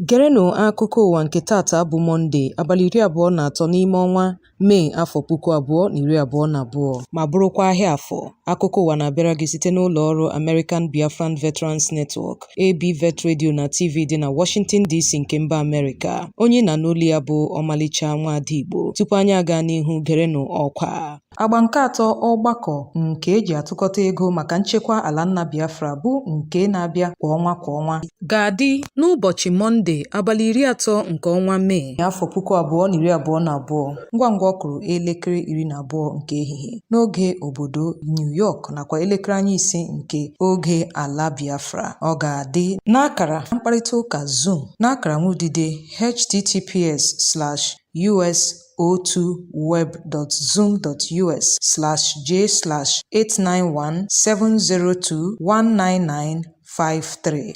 Gerenụ akụkọ ụwa nke taata bụ Mọnde, abalị 23 n'ime ọnwa Mee afọ 2022 ma bụrụkwa ahịa afọ. Akụkọ ụwa na-abịara gị site n'ụlọ ọrụ American Biafran Veterans Network, ABVet Radio na TV dị na Washington DC nke mba Amerịka. Onye na n'olu ya bụ Omalicha Nwada Igbo. Tupu anyị aga n'ihu, gerenụ ọkwa. Agba nke atọ ọgbakọ nke eji atụkọta ego maka nchekwa ala nna Biafra bụ nke na-abịa kwa ọnwa ga-adị n'ụbọchị Mọnde abalị 30 nke ọnwa Mee afọ 2022 ngwa ngwa ọ kụrụ elekere 12 nke ehihie n'oge obodo New York nakwa elekere anya 5 nke oge ala Biafra. Ọ ga-adị n'akara mkparịta ụka Zoom n'akara nrụdide https://us.web.zoom.us/j/8917021995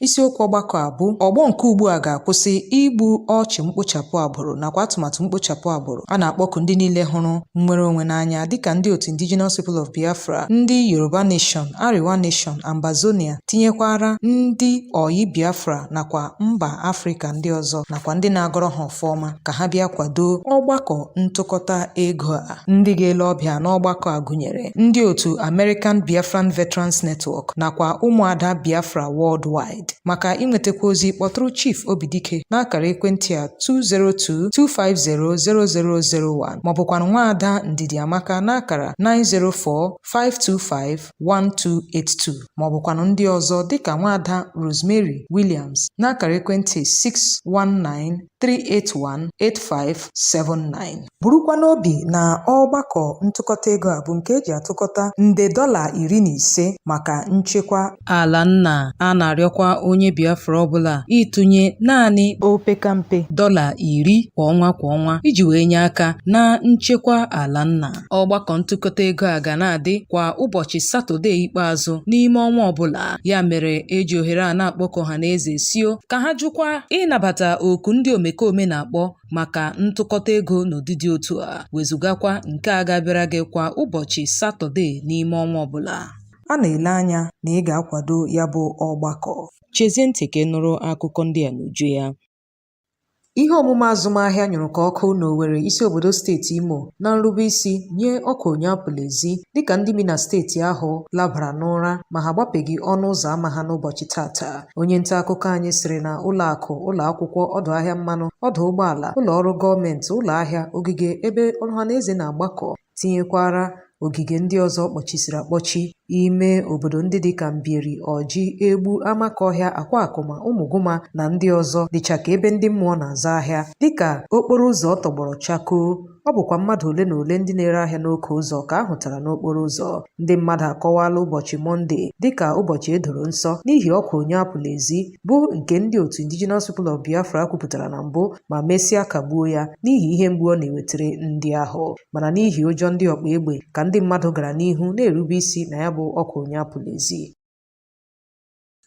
Isiokwu ọgbakọ a bụ ọgbọ nke ugbu a ga-akwụsị igbu ọchụ mkpochapụ agbụrụ nakwa atụmatụ mkpochapụ agbụrụ. A na-akpọku ndị niile hụrụ nnwere onwe n'anya dịka ndị otu Indigenous People of Biafra, ndị Yoruba Nation, Ariwa Nation, Ambazonia, tinyekwara ndị Oyi Biafra nakwa mba Afrịka ndị ọzọ nakwa ndị na-agọrọ ha ọfọma ka ha bịa kwado ọgbakọ ntụkọta ego a. Ndị ga-ele ọbịa n'ọgbakọ a gụnyere ndị otu American Biafran Veterans Network nakwa ụmụada Biafra worldwide. Maka inwetakwa ozi, kpọtụrụ Chief Obidike n'akara ekwentị a 202-250-0001 maọbụkwa Nwaada Ndidi Amaka n'akara 904-525-1282 maọbụkwa ndị ọzọ dịka Nwaada Rosemary Williams n'akara ekwentị 619-381-8579. Burukwa n'obi na ọgbakọ ntụkọta ego a bụ nke eji atụkọta nde $15 maka nchekwa ala nna. A na-arịọkwa onye Biafra ọbụla ịtụnye naanị opekampe $10 kwa ọnwa iji wee nye aka na nchekwa ala nna. Ọgbakọ ntụkọta ego a ga na-adị kwa ụbọchị Satọde ikpeazụ n'ime ọnwa ọbụla. Ya mere eji ohere a na-akpọkọ ha n'eze sio ka ha jụkwa ịnabata oku ndị omekome na-akpọ maka ntụkọta ego n'ụdịdị otu a, wezugakwa nke a ga-abịara gị kwa ụbọchị Satọde n'ime ọnwa ọbụla. A na-ele anya na ị ga-akwado ya bụ ọgbakọ. Chezie ntị ka ị nụrụ akụkọ ndị a n'uju ya. Ihe omume azụmahịa nyụrụ ka ọkụ n'Owerri, isi obodo steeti Imo, na nrubeisi nye ọkụ Onyeapụlezi dịka ndị bi na steeti ahụ labara n'ụra ma ha agbapeghị ọnụ ụzọ ama ha n'ụbọchị tata. Onye nta akụkọ anyị sịrị na ụlọakụ, ụlọ akwụkwọ, ọdụ ahịa mmanụ, ọdụ ụgbọala, ụlọ ọrụ gọọmenti, ụlọ ahịa, ogige ebe ọhaneze na-agbakọ, tinyekwara ogige ndị ọzọ kpọchisiri akpọchi ime obodo ndị dịka Mbieri, Ọjị, Egbu, Amakọhịa, Akwakụma, Ụmụgụma na ndị ọzọ dịcha ka ebe ndị mmụọ na-azụ ahịa dịka okporo ụzọ tọgbọrọ chakoo. Ọ bụkwa mmadụ ole na ole ndị na-ere ahịa n'oke ụzọ ka a hụtara n'okporo ụzọ. Ndị mmadụ akọwala ụbọchị Mọnde dịka ụbọchị edoro nsọ n'ihi ọkụ Onyeapụlezi bụ nke ndị otu Indigenous People of Biafra kwupụtara na mbụ ma mesịa kagbuo ya n'ihi ihe mgbu ọ na-ewetara ndị ahụ. Mana n'ihi ụjọ ndị ọkpa egbe ka ndị mmadụ gara n'ihu na-erube isi na ya bụ ọkụ Onyeapụlezi.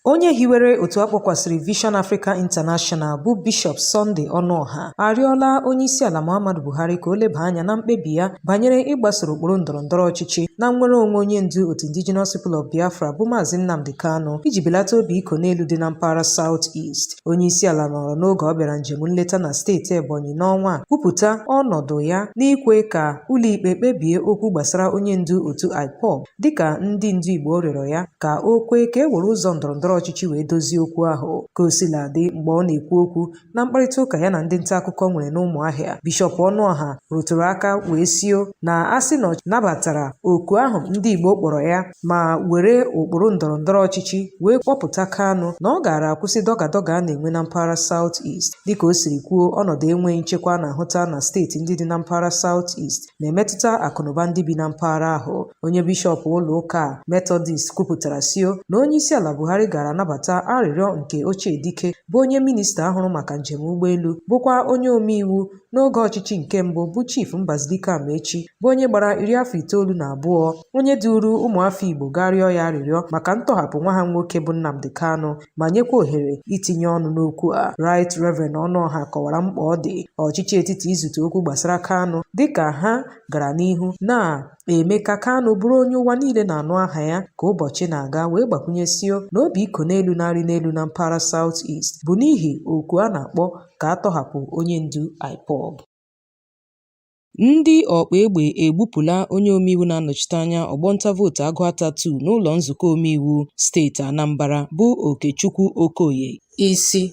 Onye hiwere otu akpọkwasịrị Vision Africa International bụ Bishop Sunday Ọnụọha arịọla onyeisiala Muhammadu Buhari ka o leba anya na mkpebi ya banyere ịgbasoro ụkpụrụ ndọrọndọrọ ọchịchị na nnwere onwe onye ndu otu Indigenous People of Biafra bụ Maazị Nnamdi Kanu iji belata obi iko n'elu dị na mpaghara South East. Onyeisiala nọrọ n'oge ọ bịara njem nleta na steeti Ebonyi n'ọnwa a kwupụta ọnọdụ ya n'ikwe ka ụlọikpe kpebie okwu gbasara onye ndu otu IPOB dịka ndị ndu Igbo rịọrọ ya ka o kwee ka e were ụzọ ndọrọndọrọ ọchịchị wee dozie okwu ahụ. Ka o sila dị, mgbe ọ na-ekwu okwu na mkparịta ụka ya na ndị nta akụkọ nwere n'Ụmụahịa, Bishọp Ọnụọha rụtụrụ aka wee sio na asị na ọ nabatara oku ahụ ndị Igbo kpọrọ ya ma were ụkpụrụ ndọrọndọrọ ọchịchị wee kpọpụta Kanu na ọ gaara akwụsị dọgadọga a na-enwe na mpaghara South East. Dịka o siri kwuo, ọnọdụ enweghị nchekwa na-ahụta na steeti ndị dị na mpaghara South East na-emetụta akụnụba ndị bi na mpaghara ahụ. Onye bishọp ụlọ ụka Methodist kwupụtara sio na onyeisiala Buhari gara anabata arịrịọ nke Ochie Dike bụ onye minista ahụrụ maka njem ụgbọelu bụkwa onye omeiwu n'oge ọchịchị nke mbụ bụ Chief Mbazidike Amaechi bụ onye gbara 92, onye duru ụmụafọ Igbo gaa rịọ ya arịrịọ maka ntọhapụ nwa ha nwoke bụ Nnamdi Kanu ma nyekwa ohere itinye ọnụ n'okwu a. Right Reverend Ọnụọha kọwara mkpa ọ dị ọchịchị etiti izute okwu gbasara Kanu dịka ha gara n'ihu na-eme ka Kanu bụrụ onye ụwa niile na-anụ aha ya ka ụbọchị na-aga, wee gbakwunyesio na obi iko n'elu na-arị n'elu na mpaghara South East bụ n'ihi oku a na-akpọ ka a tọhapụ onye ndu IPOB. Ndị ọkpa egbe egbupụla onye omeiwu na-anọchite anya ọgbọnta vootu Agụata 2 n'ụlọ nzukọ omeiwu steeti Anambra bụ Okechukwu Okoye isi.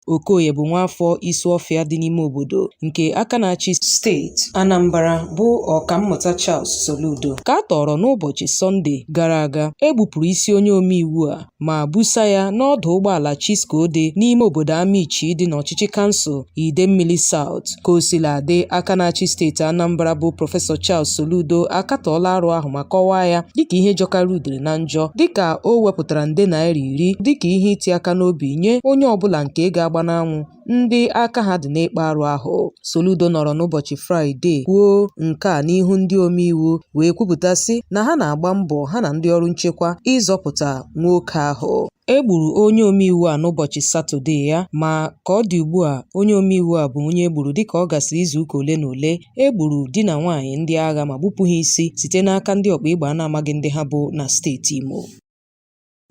Okoye bụ nwaafọ Isuọfịa dị n'ime obodo nke aka na-achị steeti Anambra bụ ọkammụta Charles Soludo ka a tọrọ n'ụbọchị Sọnde gara aga. Egbupụrụ isi onye omeiwu a ma busa ya n'ọdụ ụgbọala Chisko-Ode n'ime obodo Amichi dị n'ọchịchị kansụl Idemmili South. Ka o sila dị, aka na-achị steeti Anambra bụ Prọfesọ Charles Soludo akatọọla arụ ahụ ma kọwaa ya dịka ihe jọkara udere na njọ, dịka o wepụtara nde naira 10 dịka ihe iti aka n'obi nye onye ọbụla nke ga-agba n'anwụ ndị aka ha dị n'ịkpa arụ ahụ. Soludo nọrọ n'ụbọchị Fraịde kwuo nke a n'ihu ndị omeiwu wee kwupụta sị na ha na-agba mbọ ha na ndị ọrụ nchekwa ịzọpụta nwoke ahụ. E gburu onye omeiwu a n'ụbọchị Satọde ya, ma ka ọ dị ugbu a onye omeiwu a bụ onye egburu dịka ọ gasịrị izuụka ole na ole. E gburu di na nwaanyị ndị agha ma gbupụ ha isi site n'aka ndị ọkpa egbe a na-amaghị ndị ha bụ na steeti Imo.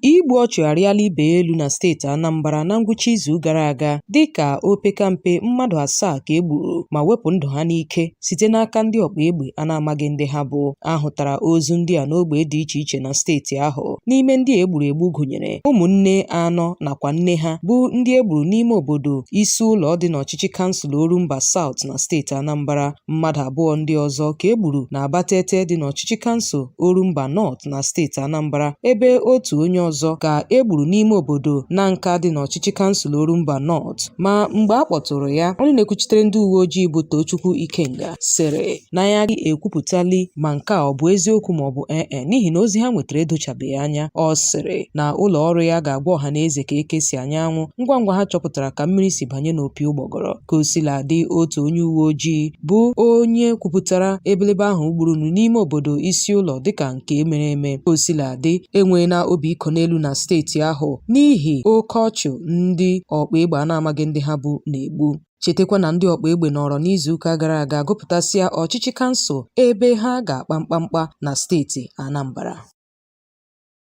Igbu ọchụ arịala ibe elu na steeti Anambra na ngwụcha izu gara aga dịka opekampe mmadụ 7 ka egburu ma wepụ ndụ ha n'ike site n'aka ndị ọkpa egbe a na-amaghị ndị ha bụ. Ahụtara ozu ndị a n'ogbe dị iche iche na steeti ahụ. N'ime ndị egburu egbu gụnyere ụmụnne 4 nakwa nne ha bụ ndị egburu n'ime obodo isi ụlọ dị n'ọchịchị kansụl Orumba South na steeti Anambra. Mmadụ 2 ndị ọzọ ka egburu na Abatete dị n'ọchịchị kansụl Orumba North na steeti Anambra, ebe otu onye ọzọ ka egburu n'ime obodo na nka dị n'ọchịchị kansụl Orumba North. Ma mgbe a kpọtụrụ ya, onye na-ekwuchitere ndị uwe ojii bụ Tochukwu Ikenga sịrị na ya ekwupụtali ma nke a ọ bụ eziokwu ma ọ bụ n'ihi na ozi ha nwetara edochabeghị anya. Ọ sịrị na ụlọ ọrụ ya ga-agwa ọha na eze ka eke si anya anwụ ngwa ngwa ha chọpụtara ka mmiri si banye n'opi ụgbọgọrọ. Ka o sila dị, otu onye uwe ojii bụ onye kwupụtara ebelebe ahụ gburu n'ime obodo isi ụlọ dịka nke mere eme. Ka o sila dị, enweela obi iko n'elu na steeti ahụ n'ihi oke ọchụ ndị ọkpa egbe a na-amaghị ndị ha bụ na-egbu. Chetakwa na ndị ọkpa egbe nọrọ n'izuụka gara aga gụpụtasịa ọchịchị kansụl ebe ha ga-akpa mkpamkpa na steeti Anambra.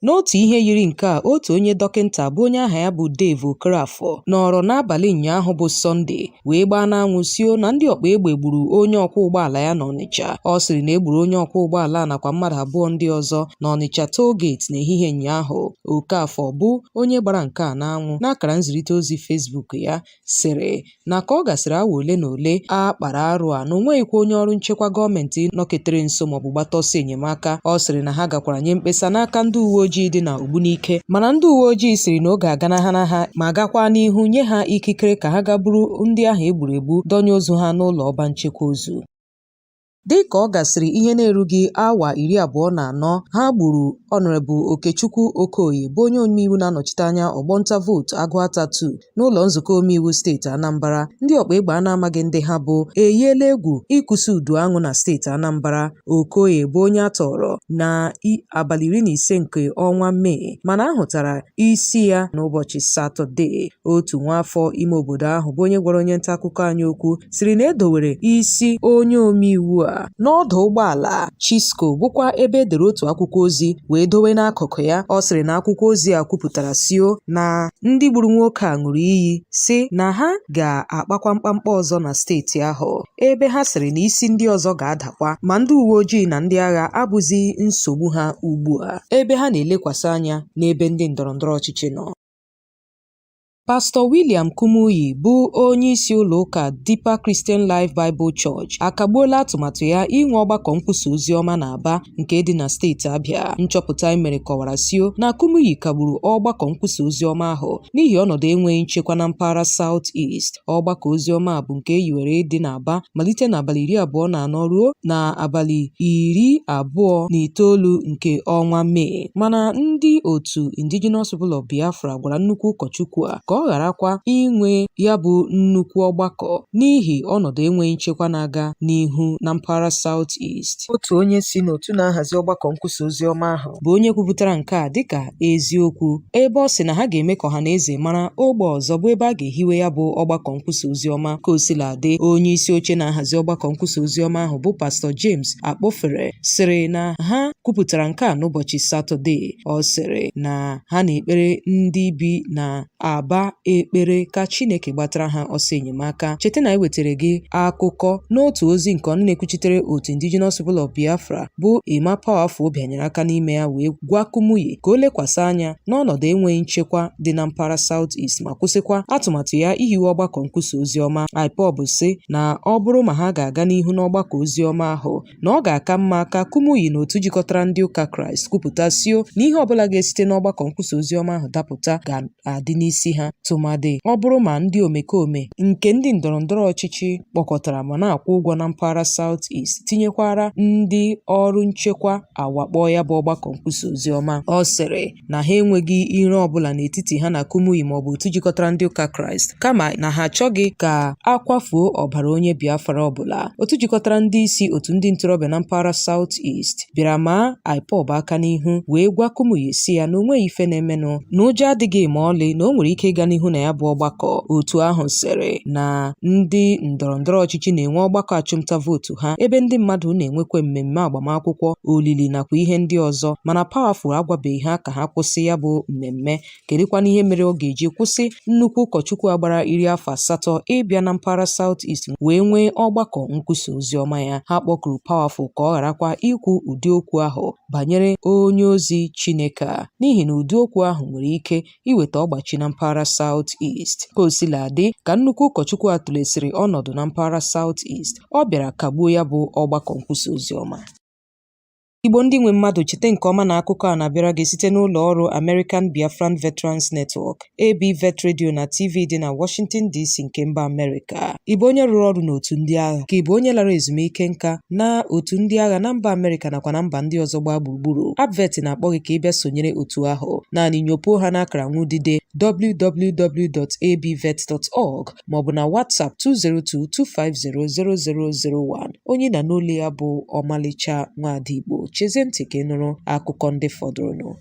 N'otu ihe yiri nke a, otu onye dọkịnta bụ onye aha ya bụ Dave Okorafọ nọrọ n'abalị ụnyaahụ bụ Sọnde wee gbaa n'anwụ sio na ndị ọkpa egbe gburu onye ọkwọ ụgbọala ya n'Ọnịcha. Ọ sịrị na egburu onye ọkwọ ụgbọala nakwa mmadụ 2 ndị ọzọ n'Ọnịcha toll gate n'ehihie ụnyaahụ. Okafọ bụ onye gbara nke a n'anwụ n'akara nzirịta ozi Facebook ya sịrị na ka ọ gasịrị awa ole na ole a kpara arụ a na onweghịkwa onye ọrụ nchekwa gọọmenti nọketere nso maọbụ gbata ọsọ enyemaka. Ọ sịrị na ha gakwara nye mkpesa n'aka ndị uwe ojii dị na Ogbunike, mana ndị uwe ojii siri na oge aganaghana ha ma gakwa n'ihu nye ha ikikere ka ha gaburu ndị ahụ egburu egbu donye ozu ha n'ụlọ ọba nchekwa ozu. Dị ka ọ gasịrị ihe na-erughị awa 24 ha gburu Honorable Okechukwu Okoye bụ onye omeiwu na-anọchite anya ọgbọnta vootu Agụata 2 n'ụlọ nzukọ omeiwu steeti Anambra. Ndị ọkpa egbe a na-amaghị ndị ha bụ eyiela egwu ịkwụsị udu aṅụ na steeti Anambra. Okoye bụ onye a tọrọ na abalị 15 nke ọnwa Mee, mana ahụtara isi ya n'ụbọchị Satọde. Otu nwaafọ ime obodo ahụ bụ onye gwara onye nta akụkọ anyị okwu siri na edowere isi onye omeiwu a n'ọdụ ụgbọala Chisko, bụkwa ebe edere otu akwụkwọ ozi wee dowe n'akụkụ ya. Ọ sịrị na akwụkwọ ozi a kwupụtara sio na ndị gburu nwoke a ṅụrụ iyi si na ha ga-akpakwa mkpamkpa ọzọ na steeti ahụ, ebe ha sịrị na isi ndị ọzọ ga-adakwa ma ndị uwe ojii na ndị agha abụzi nsogbu ha ugbu a, ebe ha na-elekwasị anya n'ebe ndị ndọrọndọrọ ọchịchị nọ. Pastọ William Kumuyi bụ onye isi ụlọ ụka Deeper Christian Life Bible Church akagbuola atụmatụ ya inwe ọgbakọ nkwusa ozi ọma n'Aba nke dị na steeti Abịa. Nchọpụta emere kọwara sio na Kumuyi kagburu ọgbakọ nkwusa ozi ọma ahụ n'ihi ọnọdụ enweghị nchekwa na mpaghara South East. Ọgbakọ ozi ọma bụ nke eyiwere dị n'Aba malite n'abalị 24 ruo n'abalị 29 nke ọnwa Mee, mana ndị otu Indigenous People of Biafra gwara nnukwu ụkọchukwu a ka ọ gharakwa inwe ya bụ nnukwu ọgbakọ n'ihi ọnọdụ enweghị nchekwa na-aga n'ihu na mpaghara South East. Otu onye si n'otu na-ahazi ọgbakọ nkwusa oziọma ahụ bụ onye kwupụtara nke a dịka eziokwu, ebe ọ sị na ha ga-eme ka ọha na eze mara ogbe ọzọ bụ ebe a ga-ehiwe ya bụ ọgbakọ nkwusa oziọma. Ka o sila dị, onye isi oche na-ahazi ọgbakọ nkwusa oziọma ahụ bụ Pastọ James Akpofere sịrị na ha kwupụtara nke a n'ụbọchị Satọde. Ọ sịrị na ha na-ekpere ndị bi na Aba ekpere ka Chineke gbatara ha ọsọ enyemaka. Cheta na ewetara gị akụkọ n'otu ozi nke ọnụ na-ekwuchitere otu Indigenous People of Biafra bụ Emma Powerful bịanyere aka n'ime ya wee gwa Kumuyi ka o lekwasị anya n'ọnọdụ enweghị nchekwa dị na mpaghara South East ma kwụsịkwa atụmatụ ya ihiwe ọgbakọ nkwusa oziọma. IPOB sị na ọ bụrụ ma ha ga-aga n'ihu n'ọgbakọ oziọma ahụ na ọ ga-aka mma ka Kumuyi na otu jikọtara ndị ụka Kraịst kwupụtasio na ihe ọbụla ga-esite n'ọgbakọ nkwusa oziọma ahụ dapụta ga-adị n'isi ha, tụmadị ọ bụrụ ma ndị omekome nke ndị ndọrọndọrọ ọchịchị kpọkọtara ma na-akwụ ụgwọ na mpaghara South East tinyekwara ndị ọrụ nchekwa awakpọ ya bụ ọgbakọ nkwusa oziọma. Ọ sịrị na ha enweghị ire ọbụla n'etiti ha na Kumuyi maọbụ otu jikọtara ndị ụka Kraịst, kama na ha achọghị ka akwafuo ọbara onye Biafra ọbụla. Otu jikọtara ndị isi otu ndị ntorobịa na mpaghara South East bịara maa IPOB aka n'ihu wee gwa Kumuyi si ya na onweghị ife na-emenụ, na ụjọ adịghị ma ọlị, na o nwere ike ịga n'ihu na ya bụ ọgbakọ. Otu ahụ sịrị na ndị ndọrọndọrọ ọchịchị na-enwe ọgbakọ achụmta vootu ha ebe ndị mmadụ na-enwekwa mmemme agbamakwụkwọ, olili nakwa ihe ndị ọzọ, mana Powerful agwabeghị ha ka ha kwụsị ya bụ mmemme. Kedụkwana ihe mere ọ ga-eji kwụsị nnukwu ụkọchukwu agbara 80 ịbịa na mpaghara South East wee nwee ọgbakọ nkwusa oziọma ya? Ha kpọkuru Powerful ka ọ gharakwa ikwu ụdị okwu ahụ banyere onye ozi Chineke a, n'ihi na ụdị okwu ahụ nwere ike iweta ọgbachi na mpaghara South East. Ka o sila dị, ka nnukwu ụkọchukwu a tụlesịrị ọnọdụ na mpaghara South East, ọ bịara kagbuo ya bụ ọgbakọ nkwusa oziọma. Igbo ndị nwe mmadụ, chete nke ọma na akụkọ a na-abịara gị site n'ụlọ ọrụ American Biafran Veterans Network ABVet Radio na TV dị na Washington DC nke mba Amerịka. Ịbụ onye rụrụ ọrụ n'otu ndị agha ka ịbụ onye lara ezumike nka na otu ndị agha na mba Amerịka nakwa na mba ndị ọzọ gbaa gburugburu, ABVet na-akpọ gị ka ị bịa sonyere otu ahụ. Naanị nyopuo ha n'akara nwudide www.abvet.org maọbụ na WhatsApp 202-250-0001. Onye na n'olu ya bụ Omalicha Nwada Igbo. Chezie ntị ka ị nụrụ akụkọ ndị fọdụrụnụ.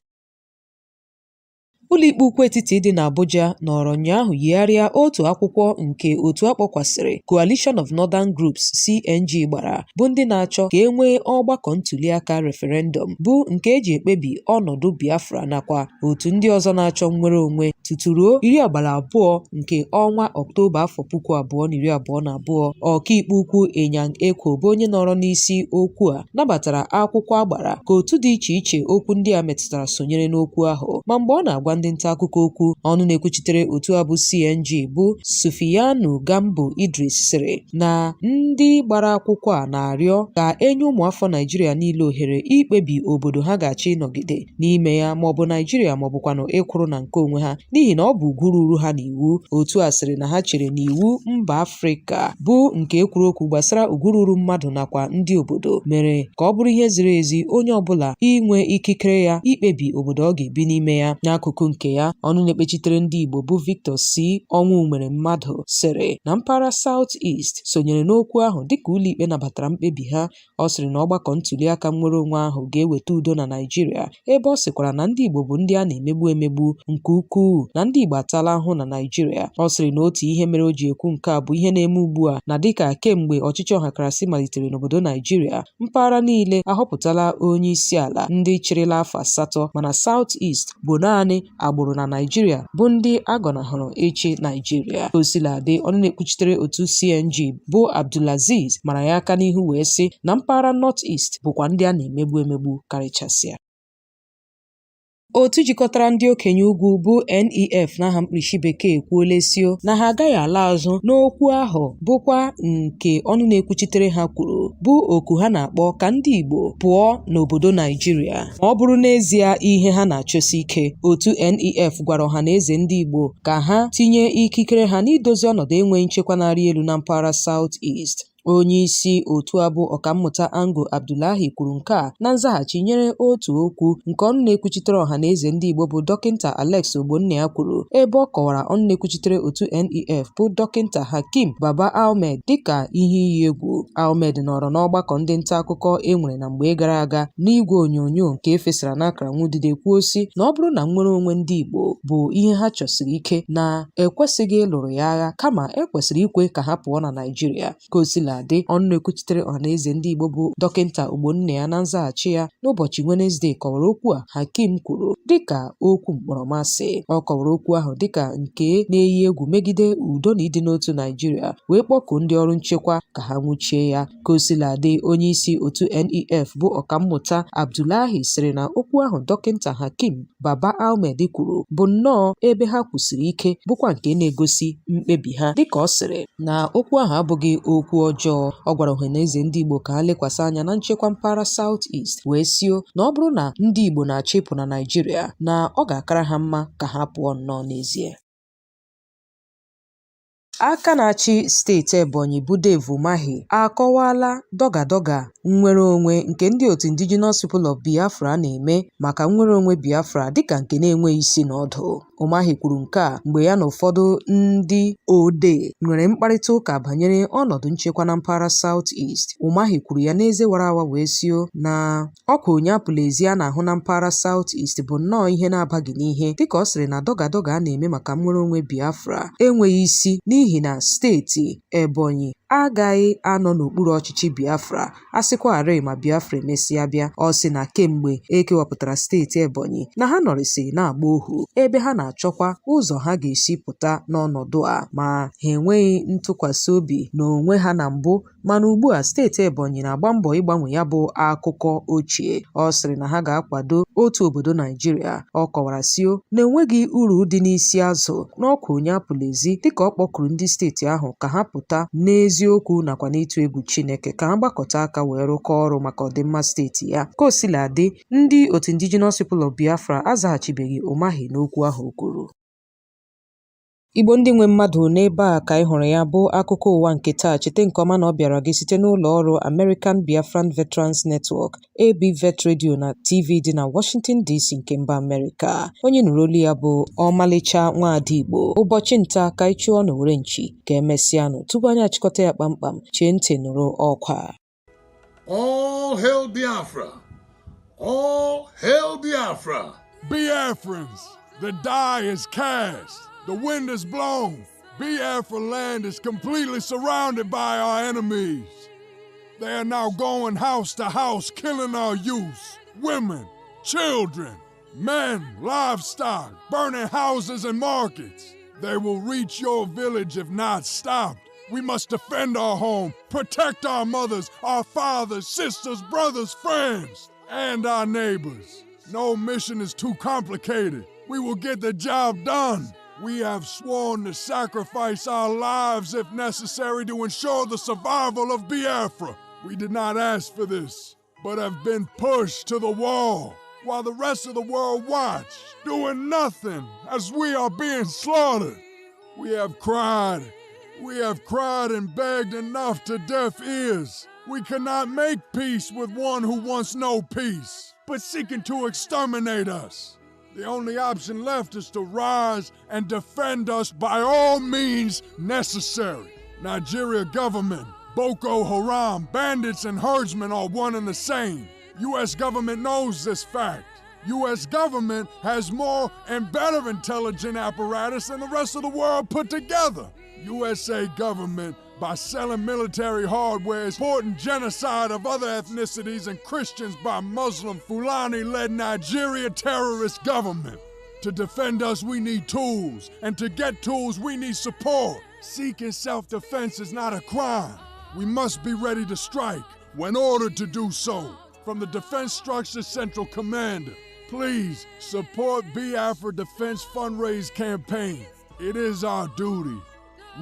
Ụlọikpe ukwu etiti dị n'Abuja nọrọ ụnyaahụ yigharịa otu akwụkwọ nke otu akpọkwasịrị Coalition of Northern Groups CNG gbara, bụ ndị na-achọ ka e nwee ọgbakọ ntuliaka referendum bụ nke eji ekpebi ọnọdụ Biafra nakwa otu ndị ọzọ na-achọ nnwere onwe tutu ruo 20 nke ọnwa Ọktoba afọ 2022. Ọkaikpe ukwu Enyang Eko bụ onye nọrọ n'isi okwu a nabatara akwụkwọ agbara ka otu dị iche iche okwu ndị a metụtara sonyere n'okwu ahụ, ma mgbe ọ na-agwa ndị nta akụkọ okwu, ọnụ na-ekwuchitere otu a bụ CNG bụ Sufiyanu Gambo Idris sịrị na ndị gbara akwụkwọ a na-arịọ ka enye ụmụafọ Naijiria niile ohere ikpebi obodo ha ga-achọ ịnọgide n'ime ya, maọbụ Naijiria maọbụkwanụ ịkwụrụ na nke onwe ha, n'ihi na ọ bụ ugwu ruru ha n'iwu. Otu a sịrị na ha chere na iwu mba Afrịka bụ nke ekwuru okwu gbasara ugwu ruru mmadụ nakwa ndị obodo mere ka ọ bụrụ ihe ziri ezi onye ọbụla inwe ikikere ya ikpebi obodo ọ ga-ebi n'ime ya. N'akụkụ nke ya, ọnụ na-ekpechitere ndị Igbo bụ Victor C. Ọnwụ mere mmadụ sịrị na mpaghara South East sonyere n'okwu ahụ dịka ụlọikpe nabatara mkpebi ha. Ọ sịrị na ọgbakọ ntuliaka nnwere onwe ahụ ga-eweta udo na Naijiria, ebe ọ sịkwara na ndị Igbo bụ ndị a na-emegbu emegbu nke ukwuu na ndị Igbo atala ahụ na Naijiria. Ọ sịrị na otu ihe mere o ji ekwu nke a bụ ihe na-eme ugbu a na dịka kemgbe ọchịchị ọhakarasị malitere n'obodo Naijiria, mpaghara niile ahọpụtala onye isi ala ndị chịrịla afọ 8, mana South East bụ naanị agbụrụ na Naijiria bụ ndị agọnahụrụ ịchị Naijiria. Osiladị, ọnụ na-ekpuchitere otu CNG bụ Abdulaziz mara ya aka n'ihu wee sị na mpaghara North East bụkwa ndị a na-emegbu emegbu karịchasịa. Otu jikọtara ndị okenye ugwu bụ NEF n'aha mkpirisi bekee ekwuolesio na ha agaghị ala azụ n'okwu ahụ, bụkwa nke ọnụ na-ekwuchitere ha kwuru bụ oku ha na-akpọ ka ndị Igbo pụọ n'obodo Naijiria ma ọ bụrụ n'ezie ihe ha na-achọsi ike. Otu NEF gwara ọha na eze ndị Igbo ka ha tinye ikikere ha n'idozi ọnọdụ enweghị nchekwa na-arị elu na mpaghara South East. Onye isi otu abụ ọkammụta Ango Abdullahi kwuru nke a na nzaghachi nyere otu okwu nke ọnụ na-ekwuchitere ọha na eze ndị Igbo bụ Dọkịnta Alex Ogbonnaya kwuru, ebe ọ kọwara ọnụ na-ekwuchitere otu NEF bụ Dọkịnta Hakim Baba Ahmed dịka ihe iyi egwu. Ahmed nọrọ n'ọgbakọ ndị nta akụkọ e nwere na mgbe gara aga n'igwe onyonyo nke efesara n'akara nwudide kwuo si na ọ bụrụ na nnwere onwe ndị Igbo bụ ihe ha chọsiri ike na ekwesịghị ịlụrụ ya agha kama ekwesịrị ikwe ka ha pụọ na Naịjirịa. Ka o sila dị, ọnụ na-ekwuchitere ọhaneze ndị Igbo bụ Dọkịnta Ogbonnaya na nzaghachi ya n'ụbọchị Wenezdee kọwara okwu a Hakim kwuru dịka okwu mkpọrọmasị. Ọ kọwara okwu ahụ dịka nke na-eyi egwu megide udo na ịdị n'otu Naịjirịa wee kpọkuo ndị ọrụ nchekwa ka ha nwụchie ya. Ka o sila dị, onye isi otu NEF bụ ọkammụta Abdullahi sịrị na okwu ahụ Dọkịnta Hakim Baba Ahmed kwuru bụ nnọọ ebe ha kwusiri ike bụkwa nke na-egosi mkpebi ha. Dịka ọ sịrị na okwu ahụ abụghị okwu ọjọọ, ọ gwara ọhaneze ndị Igbo ka ha lekwasị anya na nchekwa mpaghara South East wee sio na ọ bụrụ na ndị Igbo na-achọ ịpụ na Naịjirịa na ọ ga-akara ha mma ka ha pụọ nnọọ n'ezie. Aka na-achị steeti Ebonyi bụ Dave Umahi akọwala dọga nnwere onwe nke ndị otu Indigenous People of Biafra na-eme maka nnwere onwe Biafra dịka nke na-enweghị isi na ọdụ. Umahi kwuru nke a mgbe ya na ụfọdụ ndị odee nwere mkparịta ụka banyere ọnọdụ nchekwa na mpaghara South East. Umahi kwuru ya n'eze wara awa wee sio na ọkwa onye apụla ezi a na-ahụ na mpaghara South East bụ nnọọ ihe na-abaghị n'ihe, dịka ọ sịrị na dọga a na-eme maka nnwere onwe Biafra enweghị isi n'ihi na steeti Ebonyi agaghị anọ n'okpuru ọchịchị Biafra a sịkwarị ma Biafra emesịa bịa. Ọ sị na kemgbe ekewapụtara steeti Ebonyi na ha nọrịsị na-agba ohu ebe ha na-achọkwa ụzọ ha ga-esi pụta n'ọnọdụ a ma ha enweghị ntụkwasị obi n'onwe ha na mbụ, mana ugbu a steeti Ebonyi na-agba mbọ ịgbanwe ya bụ akụkọ ochie. Ọ sịrị na ha ga-akwado otu obodo Naịjirịa. Ọ kọwara sio na enweghị uru dị n'isi azụ n'ọkwa onye apụla ezi, dịka ọ kpọkuru ndị steeti ahụ ka ha pụta n'eziokwu nakwa n'ịtụ egwu Chineke ka ha gbakọta aka wee rụkọọ ọrụ maka ọdịmma steeti ya. Ka o sila dị, ndị otu Indigenous People of Biafra azaghachibeghị Umahi n'okwu ahụ o kwuru. Igbo ndị nwe mmadụ, n'ebe a ka ị hụrụ ya bụ akụkọ ụwa nke taa. Cheta nke ọma na ọ bịara gị site n'ụlọ ọrụ American Biafran Veterans Network ABVet Radio na TV dị na Washington DC nke mba Amerịka. Onye nụrụ olu ya bụ Omalicha Nwada Igbo. Ụbọchị nta ka ị chụọ na were nchi ka emesịanụ. Tupu anyị achịkọta ya kpamkpam, chee ntị nụrụ ọkwa. All hail Biafra! All hail Biafra! Biafrans, the die is cast. The wind is blown. Biafra land is completely surrounded by our enemies. They are now going house to house, killing our youth, women, children, men, livestock, burning houses and markets. They will reach your village if not stopped. We must defend our home, protect our mothers, our fathers, sisters, brothers, friends, and our neighbors. No mission is too complicated. We will get the job done. We have sworn to sacrifice our lives if necessary to ensure the survival of Biafra. We did not ask for this, but have been pushed to the wall, while the rest of the world watch, doing nothing as we are being slaughtered. We have cried and begged enough to deaf ears. We cannot make peace with one who wants no peace, but seeking to exterminate us. The only option left is to rise and defend us by all means necessary. Nigeria government, Boko Haram, bandits and herdsmen are one and the same. U.S. government knows this fact. U.S. government has more and better intelligence apparatus than the rest of the world put together. USA government, by selling military hardware, supporting genocide of other ethnicities and Christians by Muslim Fulani-led Nigeria terrorist government. To defend us, we need tools, and to get tools, we need support. Seeking self-defense is not a crime. We must be ready to strike when ordered to do so. From the Defense Structure Central Commander, please support Biafra Defense Fundraise Campaign. It is our duty.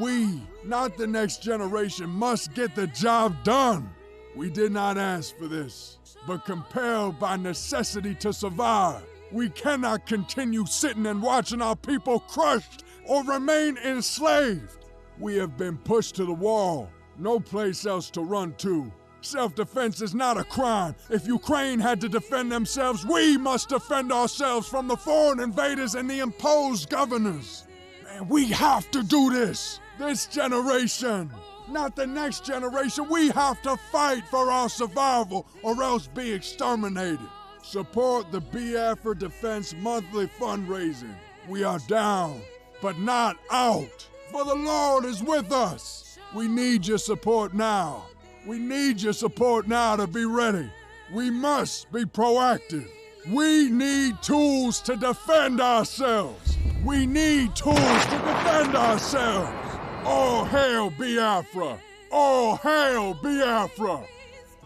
We, not the next generation, must get the job done. We did not ask for this, but compelled by necessity to survive. We cannot continue sitting and watching our people crushed or remain enslaved. We have been pushed to the wall. No place else to run to. Self-defense is not a crime. If Ukraine had to defend themselves, we must defend ourselves from the foreign invaders and the imposed governors. Man, we have to do this. This generation, not the next generation. We have to fight for our survival or else be exterminated. Support the Biafra Defense monthly fundraising. We are down, but not out. For the Lord is with us. We need your support now. We need your support now to be ready. We must be proactive. We need tools to defend ourselves. We need tools to defend ourselves. All hail Biafra! All hail Biafra!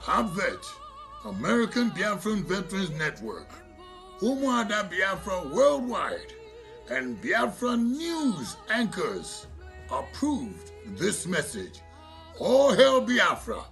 ABVet, American Biafran Veterans Network, Nwada Biafra Worldwide, and Biafra News Anchors approved this message. All hail Biafra!